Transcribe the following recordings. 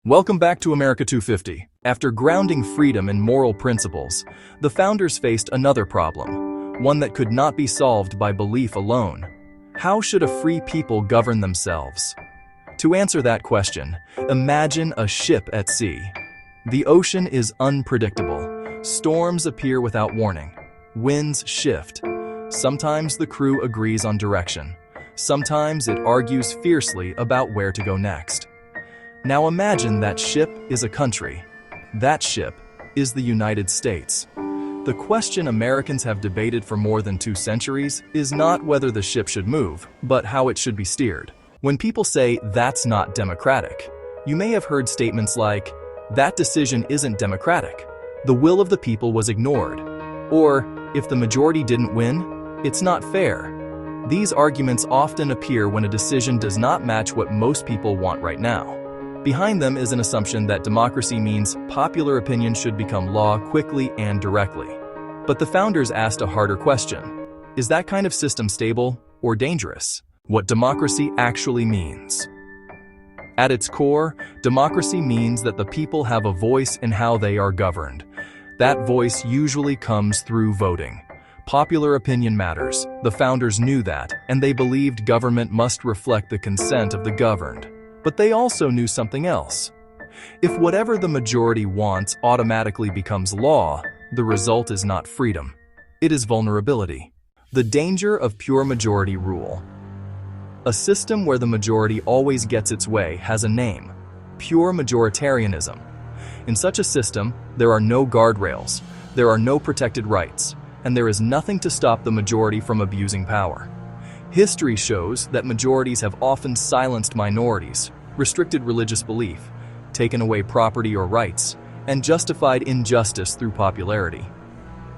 Welcome back to America 250. After grounding freedom in moral principles, the founders faced another problem, one that could not be solved by belief alone. How should a free people govern themselves? To answer that question, imagine a ship at sea. The ocean is unpredictable. Storms appear without warning. Winds shift. Sometimes the crew agrees on direction. Sometimes it argues fiercely about where to go next. Now imagine that ship is a country. That ship is the United States. The question Americans have debated for more than 2 centuries is not whether the ship should move, but how it should be steered. When people say that's not democratic, you may have heard statements like, that decision isn't democratic. The will of the people was ignored. Or, if the majority didn't win, it's not fair. These arguments often appear when a decision does not match what most people want right now. Behind them is an assumption that democracy means popular opinion should become law quickly and directly. But the founders asked a harder question. Is that kind of system stable or dangerous? What democracy actually means. At its core, democracy means that the people have a voice in how they are governed. That voice usually comes through voting. Popular opinion matters. The founders knew that, and they believed government must reflect the consent of the governed. But they also knew something else. If whatever the majority wants automatically becomes law, the result is not freedom. It is vulnerability. The danger of pure majority rule. A system where the majority always gets its way has a name: pure majoritarianism. In such a system, there are no guardrails, there are no protected rights, and there is nothing to stop the majority from abusing power. History shows that majorities have often silenced minorities, restricted religious belief, taken away property or rights, and justified injustice through popularity.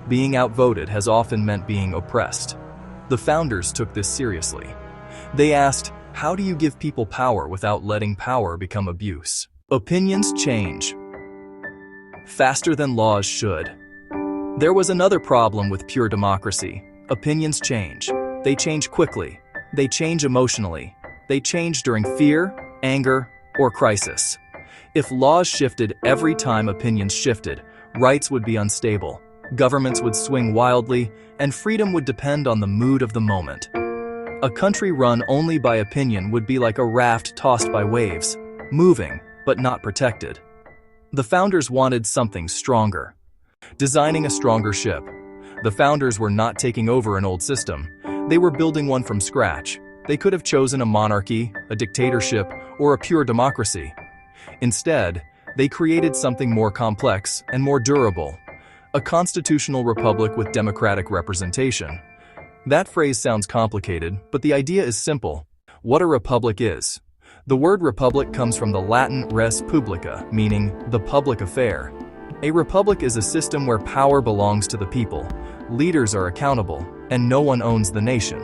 Being outvoted has often meant being oppressed. The founders took this seriously. They asked, how do you give people power without letting power become abuse? Opinions change faster than laws should. There was another problem with pure democracy. Opinions change. They change quickly. They change emotionally. They change during fear, anger, or crisis. If laws shifted every time opinions shifted, rights would be unstable, governments would swing wildly, and freedom would depend on the mood of the moment. A country run only by opinion would be like a raft tossed by waves, moving, but not protected. The founders wanted something stronger. Designing a stronger ship. The founders were not taking over an old system. They were building one from scratch. They could have chosen a monarchy, a dictatorship, or a pure democracy. Instead, they created something more complex and more durable: a constitutional republic with democratic representation. That phrase sounds complicated, but the idea is simple. What a republic is. The word republic comes from the Latin res publica, meaning the public affair. A republic is a system where power belongs to the people, leaders are accountable, and no one owns the nation.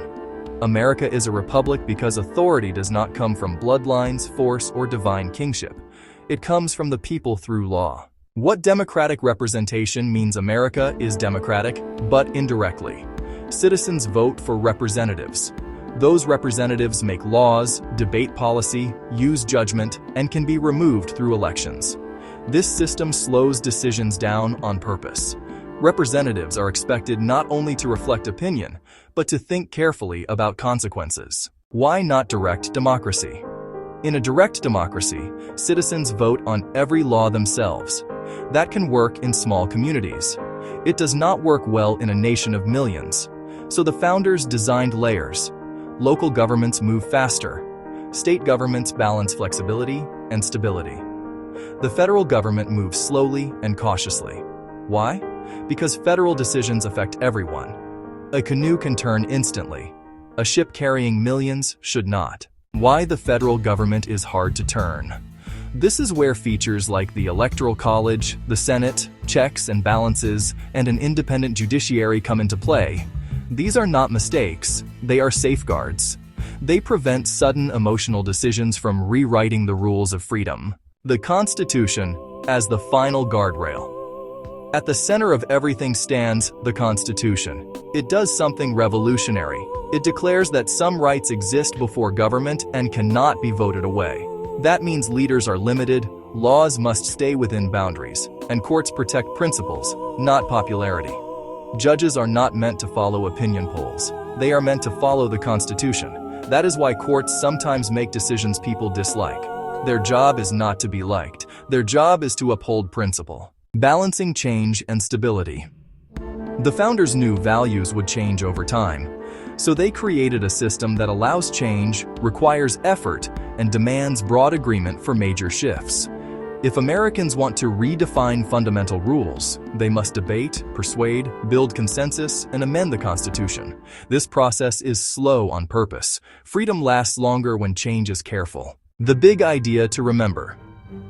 America is a republic because authority does not come from bloodlines, force, or divine kingship. It comes from the people through law. What democratic representation means? America is democratic, but indirectly. Citizens vote for representatives. Those representatives make laws, debate policy, use judgment, and can be removed through elections. This system slows decisions down on purpose. Representatives are expected not only to reflect opinion, but to think carefully about consequences. Why not direct democracy? In a direct democracy, citizens vote on every law themselves. That can work in small communities. It does not work well in a nation of millions. So the founders designed layers. Local governments move faster. State governments balance flexibility and stability. The federal government moves slowly and cautiously. Why? Because federal decisions affect everyone. A canoe can turn instantly. A ship carrying millions should not. Why the federal government is hard to turn. This is where features like the Electoral College, the Senate, checks and balances, and an independent judiciary come into play. These are not mistakes, they are safeguards. They prevent sudden emotional decisions from rewriting the rules of freedom. The Constitution as the final guardrail. At the center of everything stands the Constitution. It does something revolutionary. It declares that some rights exist before government and cannot be voted away. That means leaders are limited, Laws must stay within boundaries, and courts protect principles, not popularity. Judges are not meant to follow opinion polls. They are meant to follow the Constitution. That is why courts sometimes make decisions people dislike. Their job is not to be liked. Their job is to uphold principle. Balancing change and stability. The founders knew values would change over time, so they created a system that allows change, requires effort, and demands broad agreement for major shifts. If Americans want to redefine fundamental rules, they must debate, persuade, build consensus, and amend the Constitution. This process is slow on purpose. Freedom lasts longer when change is careful. The big idea to remember: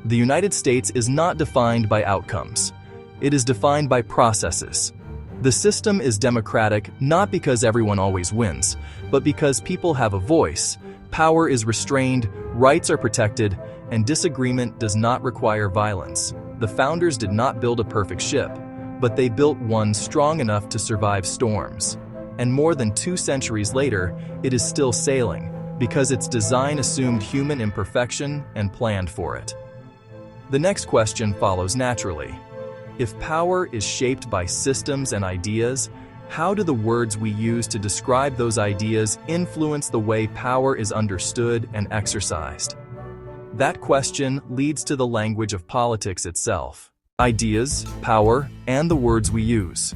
the United States is not defined by outcomes. It is defined by processes. The system is democratic not because everyone always wins, but because people have a voice, power is restrained, rights are protected, and disagreement does not require violence. The founders did not build a perfect ship, but they built one strong enough to survive storms. And more than 2 centuries later, it is still sailing, because its design assumed human imperfection and planned for it. The next question follows naturally. If power is shaped by systems and ideas, how do the words we use to describe those ideas influence the way power is understood and exercised? That question leads to the language of politics itself. Ideas, power, and the words we use.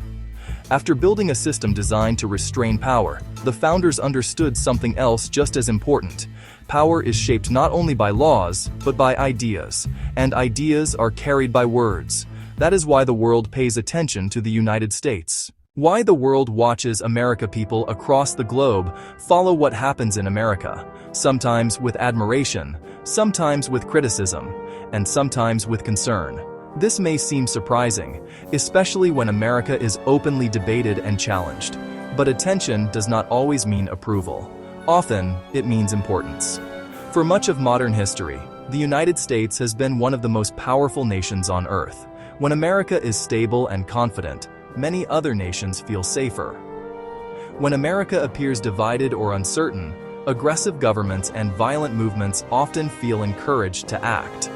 After building a system designed to restrain power, the founders understood something else just as important. Power is shaped not only by laws, but by ideas, and ideas are carried by words. That is why the world pays attention to the United States. Why the world watches America. People across the globe follow what happens in America, sometimes with admiration, sometimes with criticism, and sometimes with concern. This may seem surprising, especially when America is openly debated and challenged. But attention does not always mean approval. Often, it means importance. For much of modern history, the United States has been one of the most powerful nations on Earth. When America is stable and confident, many other nations feel safer. When America appears divided or uncertain, aggressive governments and violent movements often feel encouraged to act.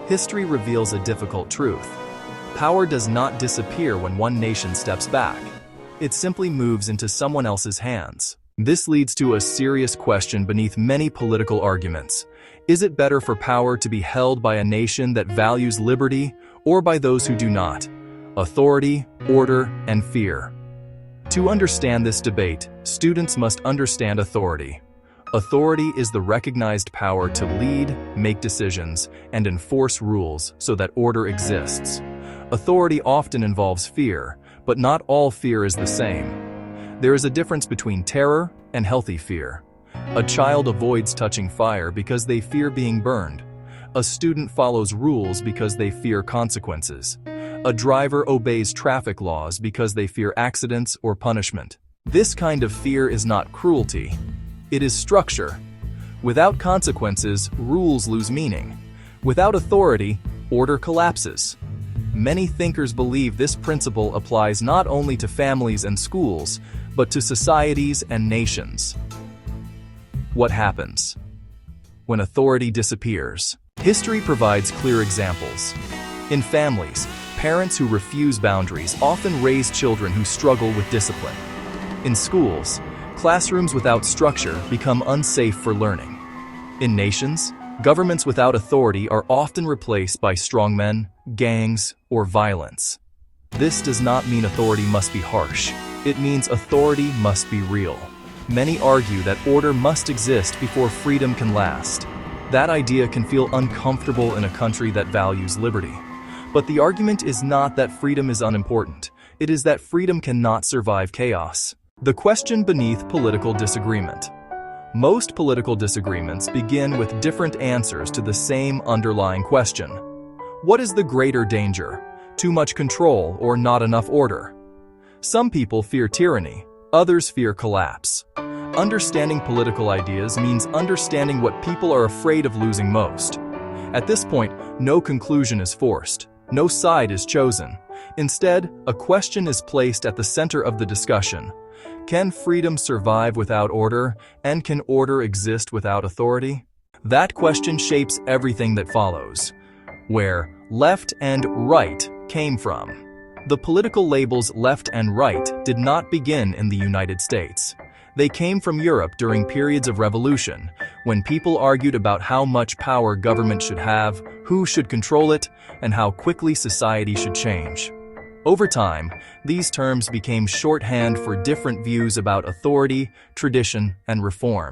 History reveals a difficult truth. Power does not disappear when one nation steps back. It simply moves into someone else's hands. This leads to a serious question beneath many political arguments. Is it better for power to be held by a nation that values liberty or by those who do not? Authority, order, and fear. To understand this debate, students must understand authority. Authority is the recognized power to lead, make decisions, and enforce rules so that order exists. Authority often involves fear, but not all fear is the same. There is a difference between terror and healthy fear. A child avoids touching fire because they fear being burned. A student follows rules because they fear consequences. A driver obeys traffic laws because they fear accidents or punishment. This kind of fear is not cruelty. It is structure. Without consequences, rules lose meaning. Without authority, order collapses. Many thinkers believe this principle applies not only to families and schools, but to societies and nations. What happens when authority disappears? History provides clear examples. In families, parents who refuse boundaries often raise children who struggle with discipline. In schools, classrooms without structure become unsafe for learning. In nations, governments without authority are often replaced by strongmen, gangs, or violence. This does not mean authority must be harsh. It means authority must be real. Many argue that order must exist before freedom can last. That idea can feel uncomfortable in a country that values liberty. But the argument is not that freedom is unimportant. It is that freedom cannot survive chaos. The question beneath political disagreement. Most political disagreements begin with different answers to the same underlying question. What is the greater danger? Too much control or not enough order? Some people fear tyranny, others fear collapse. Understanding political ideas means understanding what people are afraid of losing most. At this point, no conclusion is forced. No side is chosen. Instead, a question is placed at the center of the discussion. Can freedom survive without order, and can order exist without authority? That question shapes everything that follows. where left and right came from. The political labels left and right did not begin in the United States. They came from Europe during periods of revolution, when people argued about how much power government should have, who should control it, and how quickly society should change. Over time, these terms became shorthand for different views about authority, tradition, and reform.